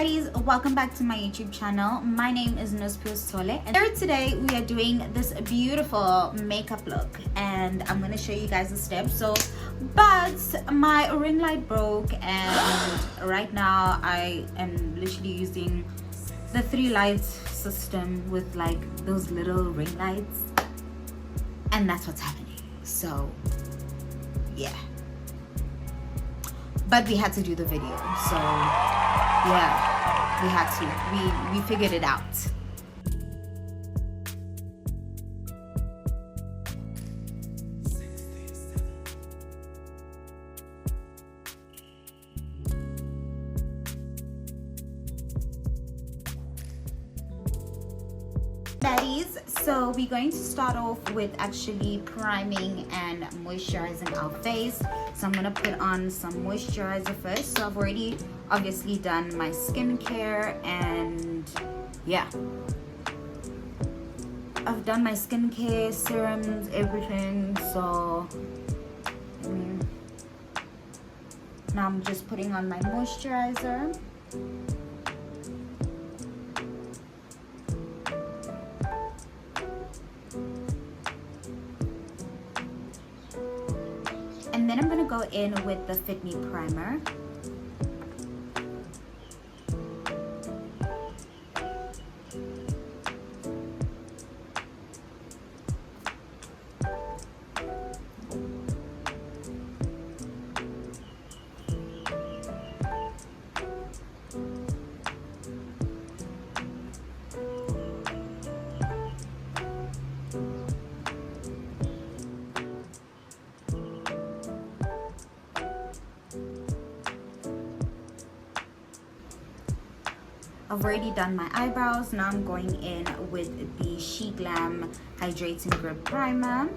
baddies, welcome back to my YouTube channel. My name is Sole, and here today we are doing this beautiful makeup look, and I'm going to show you guys the steps. But my ring light broke, and right now I am literally using the 3 lights system with like those little ring lights, and that's what's happening. So yeah, but we had to do the video, so yeah, we had to. We figured it out. Baddies, so we're going to start off with actually priming and moisturizing our face. So I'm gonna put on some moisturizer first. So I've already obviously done my skincare, and yeah, I've done my skincare, serums, everything. So now I'm just putting on my moisturizer. And then I'm going to go in with the Fit Me primer. I've already done my eyebrows. Now I'm going in with the Chic Glam Hydrating Grip Primer.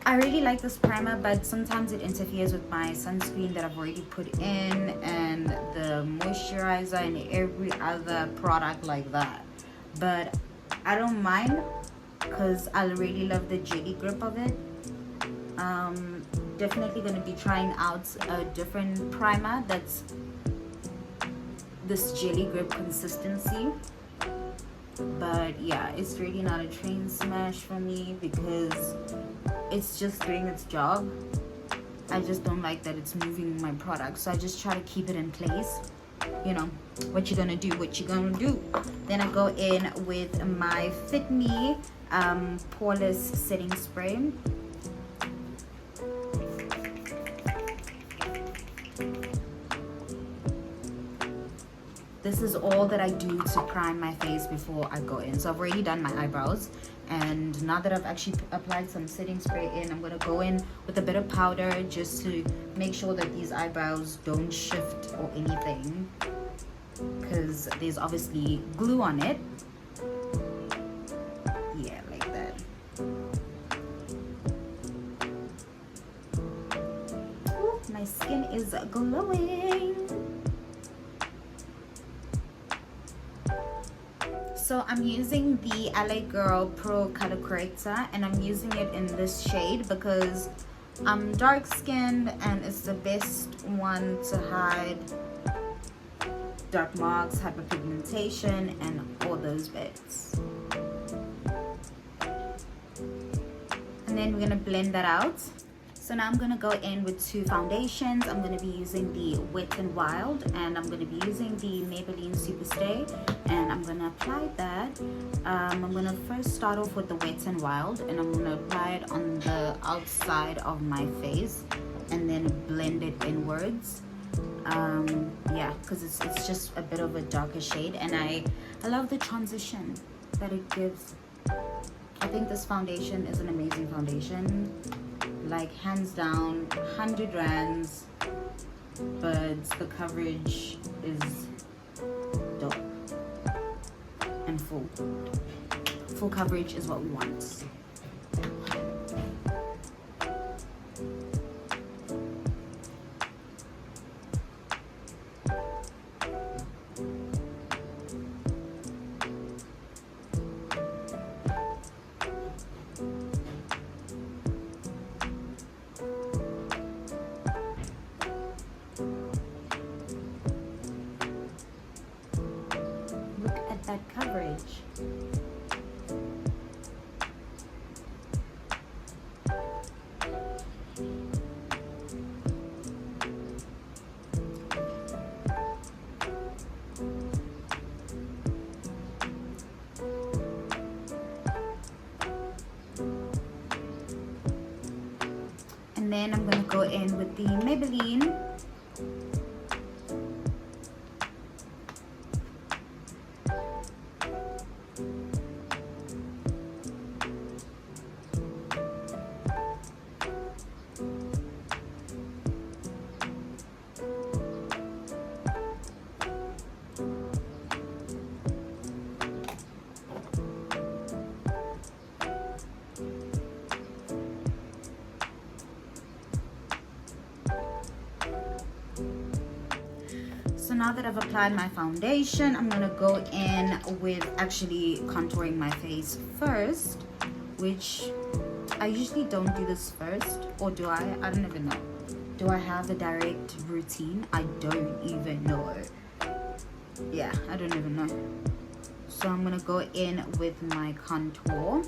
I really like this primer, but sometimes it interferes with my sunscreen that I've already put in, and the moisturizer and every other product like that. But I don't mind because I really love the jelly grip of it. Definitely going to be trying out a different primer that's this jelly grip consistency. But yeah, it's really not a train smash for me because it's just doing its job. I just don't like that it's moving my product, so I just try to keep it in place. You know, what you're gonna do, what you're gonna do. Then I go in with my Fit Me poreless setting spray. This is all that I do to prime my face before I go in. So I've already done my eyebrows, and now that I've actually applied some setting spray in, I'm gonna go in with a bit of powder just to make sure that these eyebrows don't shift or anything, because there's obviously glue on it. Yeah, like that. Ooh, my skin is glowing. So I'm using the LA Girl Pro Color Corrector, and I'm using it in this shade because I'm dark skinned, and it's the best one to hide dark marks, hyperpigmentation, and all those bits. And then we're gonna blend that out. So now I'm gonna go in with 2 foundations. I'm gonna be using the Wet n Wild, and I'm gonna be using the Maybelline Superstay, and I'm gonna apply that. I'm gonna first start off with the Wet n Wild, and I'm gonna apply it on the outside of my face, and then blend it inwards. Yeah, because it's just a bit of a darker shade, and I love the transition that it gives. I think this foundation is an amazing foundation. Like, hands down, 100 rands, but the coverage is dope and full coverage is what we want. then I'm gonna go in with the Maybelline. So now that I've applied my foundation, I'm gonna go in with actually contouring my face first, which I usually don't do this first, or do I? I don't even know. Do I have a direct routine? I don't even know. Yeah, I don't even know. So I'm gonna go in with my contour.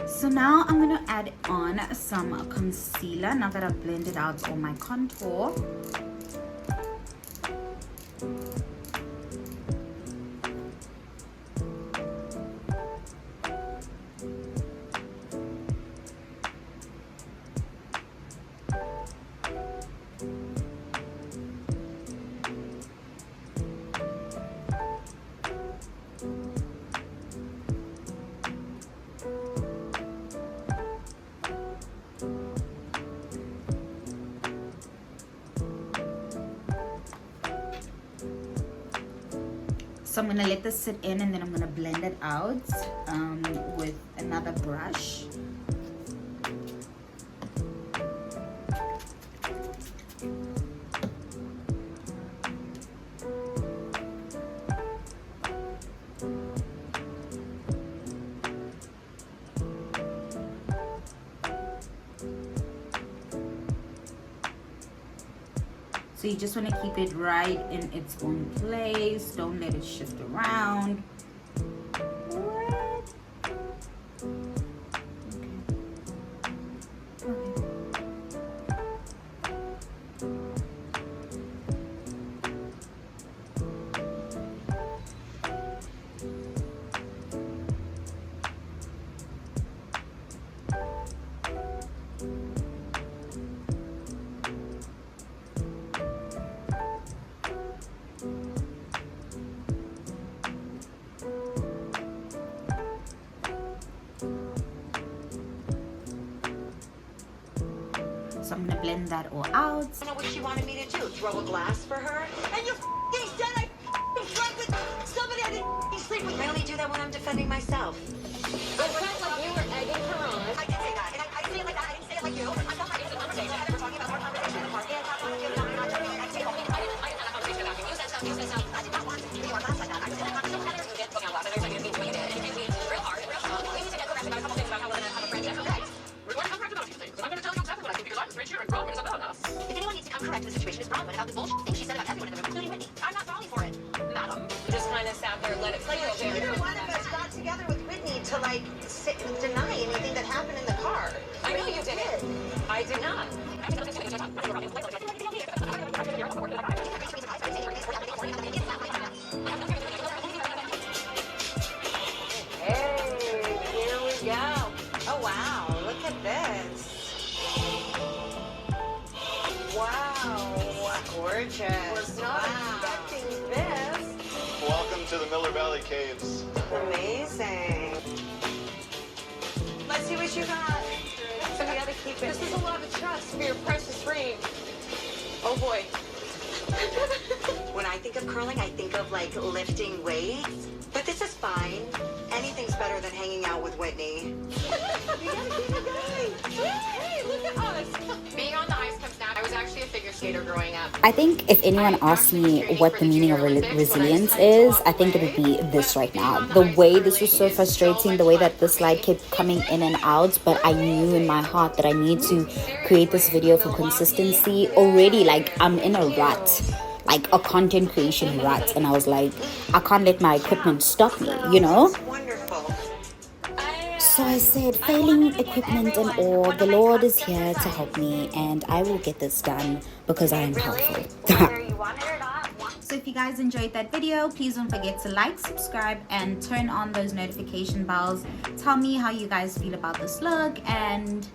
So now I'm gonna add on some concealer now that I've blended out all my contour. So I'm gonna let this sit in and then I'm gonna blend it out with another brush. So you just want to keep it right in its own place. Don't let it shift around. What? Okay. So I'm gonna blend that all out. I don't know what she wanted me to do. Throw a glass for her? And you said I slept with somebody I didn't sleep with. I only do that when I'm defending myself. I felt like you were egging her on. I did say that. And I didn't say it like that. I didn't say it like you. I felt like it was a conversation. And we're talking about our conversation in the park. And I thought you were not telling me. I didn't have a conversation about you. You said stuff. You said stuff. I did not want to be on glass like that. I didn't want to. You did put me on glass. I know you didn't mean to. You did real hard, real strong. We need to get correct about a couple things about how we're going to have a friendship. Okay. We're going to come correct about a few things. I'm going to tell you exactly what I think because I'm straight here and Bronwyn is about us. If anyone needs to come correct in the situation, it's Bronwyn about the bullshit thing she said about everyone in the room, including Whitney. I'm not falling for it, madam. You just kind of sat there and let it play over. Neither one of us got together with Whitney to like deny anything that happened in the car. I know you did. I did not. Hey, here we go. Oh wow, look at this. Wow, gorgeous. Was not expecting this. Welcome to the Miller Valley Caves. Amazing. Let's see what you got. So we gotta keep it. This is a lot of trust for your precious ring. Oh boy. When I think of curling, I think of like lifting weights. But this is fine. Anything's better than hanging out with Whitney. You gotta keep it going. Hey, look at us. Being on the ice comes now. I was actually a figure skater growing up. I think if anyone asks me what the meaning of resilience is, I think it would be this right now. The way this was so frustrating, the way that this light kept coming in and out, but I knew in my heart that I need to create this video for consistency. Already, like, I'm in a rut, like a content creation rut, and I was like, I can't let my equipment stop me, you know? Wonderful. So I said, failing equipment and all, the Lord is here to help me, and I will get this done because I am powerful. So if you guys enjoyed that video, please don't forget to like, subscribe, and turn on those notification bells. Tell me how you guys feel about this look, and